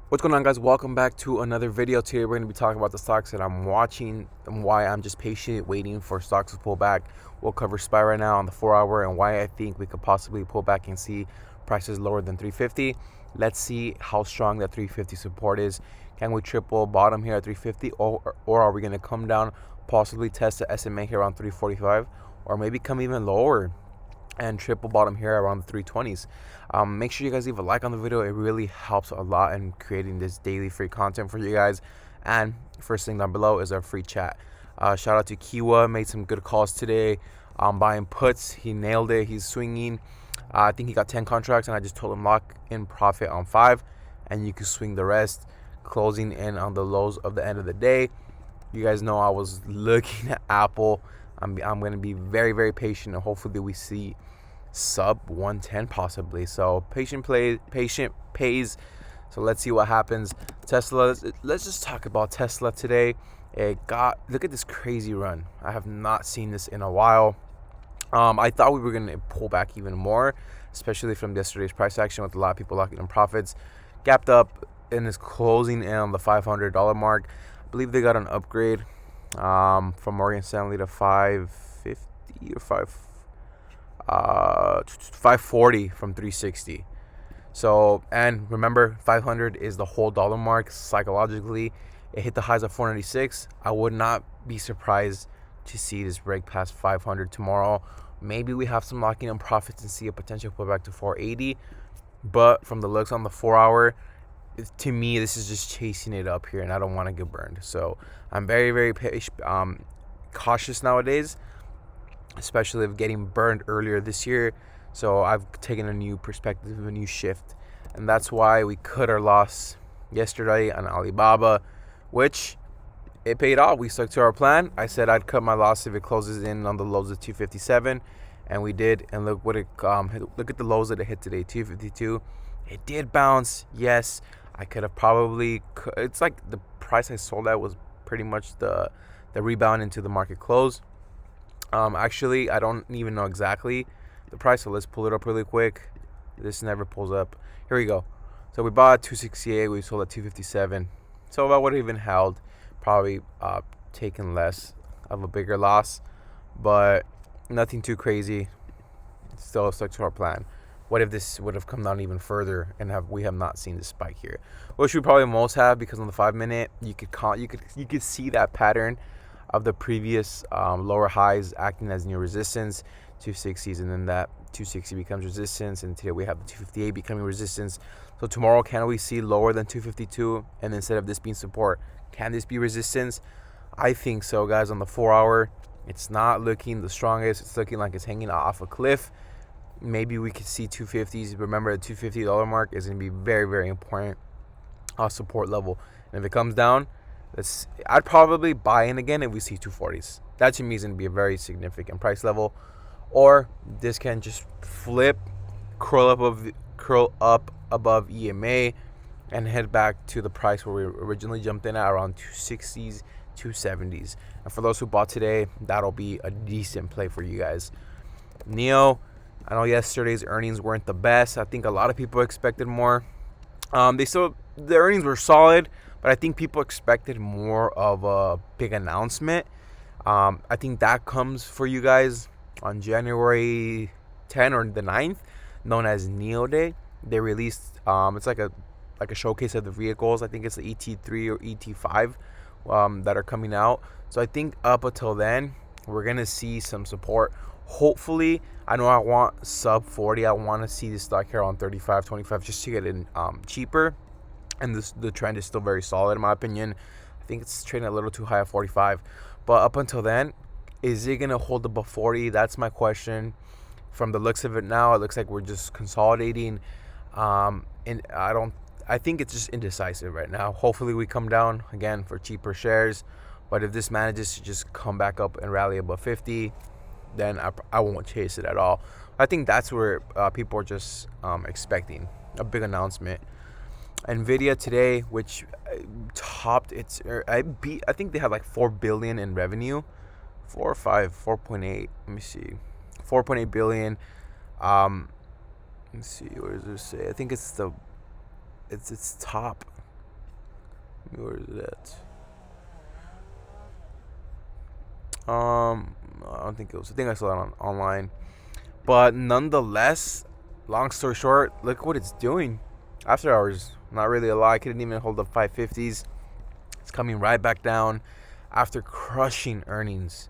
What's going on, guys? Welcome back to another video. Today we're going to be talking about the stocks that I'm watching and why I'm just patient waiting for stocks to pull back. We'll cover SPY right now on the 4-hour and why I think we could possibly pull back and see prices lower than 350. Let's see how strong that 350 support is. Can we triple bottom here at 350, or are we going to come down, possibly test the SMA here around 345, or maybe come even lower and triple bottom here around the 320s. Make sure you guys leave a like on the video. It really helps a lot in creating this daily free content for you guys. And first thing down below is our free chat. Shout out to Kiwa, made some good calls today. Buying puts, he nailed it. He's swinging. I think he got 10 contracts, and I just told him lock in profit on 5, and you can swing the rest, closing in on the lows of the end of the day. You guys know I was looking at Apple. I'm going to be very, very patient, and hopefully we see sub 110 possibly. So patient pays. So let's see what happens. Tesla, let's just talk about Tesla today. Look at this crazy run. I have not seen this in a while. I thought we were going to pull back even more, especially from yesterday's price action with a lot of people locking in profits. Gapped up and is closing in on the $500 mark. I believe they got an upgrade from Morgan Stanley to 550 or 540 from 360. So, and remember, 500 is the whole dollar mark. Psychologically, it hit the highs of 496. I would not be surprised to see this break past 500 tomorrow. Maybe we have some locking in profits and see a potential pullback to 480. But from the looks on the 4-hour, to me, this is just chasing it up here, and I don't want to get burned. So I'm very, very cautious nowadays, especially of getting burned earlier this year. So I've taken a new perspective, a new shift, and that's why we cut our loss yesterday on Alibaba, which it paid off. We stuck to our plan. I said I'd cut my loss if it closes in on the lows of 257, and we did. And look what it look at the lows that it hit today, 252. It did bounce, yes. I could have probably, it's like the price I sold at was pretty much the rebound into the market close. Actually, I don't even know exactly the price, so let's pull it up really quick. This never pulls up. Here we go. So we bought at 268, we sold at 257. So if I would have even held, probably taken less of a bigger loss, but nothing too crazy. Still stuck to our plan. What if this would have come down even further and we have not seen this spike here? Which we probably most have, because on the 5-minute you could see that pattern of the previous lower highs acting as new resistance, 260s, and then that 260 becomes resistance, and today we have the 258 becoming resistance. So tomorrow, can we see lower than 252? And instead of this being support, can this be resistance? I think so, guys. On the 4-hour, it's not looking the strongest. It's looking like it's hanging off a cliff. Maybe we could see 250s. Remember, the $250 mark is going to be very, very important support level. And if it comes down, I'd probably buy in again if we see 240s. That to me is going to be a very significant price level. Or this can just flip, curl up above EMA, and head back to the price where we originally jumped in at, around 260s, 270s. And for those who bought today, that'll be a decent play for you guys. NEO, I know yesterday's earnings weren't the best. I think a lot of people expected more. The earnings were solid, but I think people expected more of a big announcement. I think that comes for you guys on January 10 or the 9th, known as NEO Day. They released it's like a showcase of the vehicles. I think it's the ET3 or ET5 that are coming out. So I think up until then, we're gonna see some support. Hopefully, I know I want sub 40. I want to see this stock here on 35, 25 just to get in cheaper. And the trend is still very solid in my opinion. I think it's trading a little too high at 45. But up until then, is it going to hold above 40? That's my question. From the looks of it now, it looks like we're just consolidating. And I think it's just indecisive right now. Hopefully we come down again for cheaper shares. But if this manages to just come back up and rally above 50, then I won't chase it at all. I think that's where people are just expecting a big announcement. Nvidia today, which topped its, I think they had like 4 billion in revenue, 4 or 5, 4.8. Let me see, 4.8 billion. Let's see, what does it say? I think it's its top. Where is it at? I don't think it was. I think I saw it online. But nonetheless, long story short, look what it's doing. After hours, not really a lot. I couldn't even hold up 550s. It's coming right back down after crushing earnings.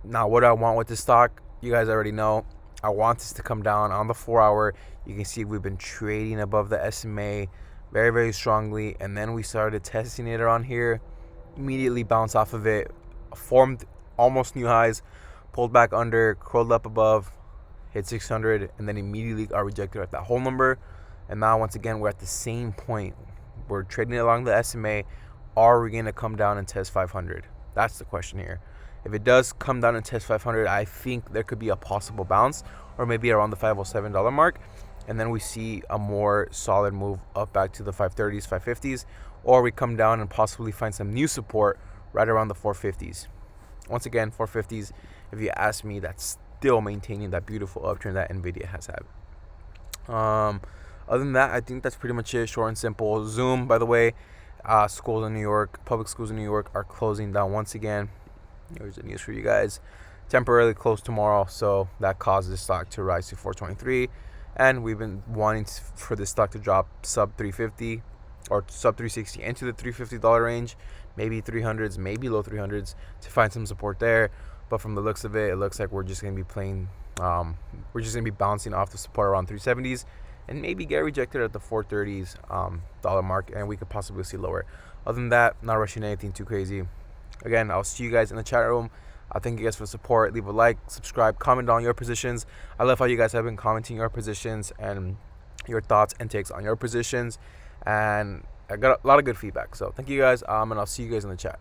Now, what do I want with this stock? You guys already know. I want this to come down on the 4-hour. You can see we've been trading above the SMA very, very strongly. And then we started testing it around here. Immediately bounced off of it. Formed almost new highs. Pulled back under. Curled up above. Hit 600. And then immediately got rejected at that whole number. And now, once again, we're at the same point. We're trading along the SMA. Are we going to come down and test 500? That's the question here. If it does come down and test 500, I think there could be a possible bounce, or maybe around the $507 mark, and then we see a more solid move up back to the 530s, 550s, or we come down and possibly find some new support right around the 450s. Once again, 450s, if you ask me, that's still maintaining that beautiful uptrend that nvidia has had. Other than that, I think that's pretty much it. Short and simple. Zoom, by the way, schools in New York, public schools in New York are closing down once again. Here's the news for you guys. Temporarily closed tomorrow, so that caused this stock to rise to 423. And we've been wanting for this stock to drop sub 350 or sub 360 into the $350 range, maybe 300s, maybe low 300s, to find some support there. But from the looks of it, it looks like we're just going to be playing, we're just going to be bouncing off the support around 370s and maybe get rejected at the 430s dollar mark, and we could possibly see lower. Other than that, not rushing anything too crazy. Again, I'll see you guys in the chat room. I thank you guys for the support. Leave a like, subscribe, comment on your positions. I love how you guys have been commenting your positions and your thoughts and takes on your positions. And I got a lot of good feedback. So thank you guys, and I'll see you guys in the chat.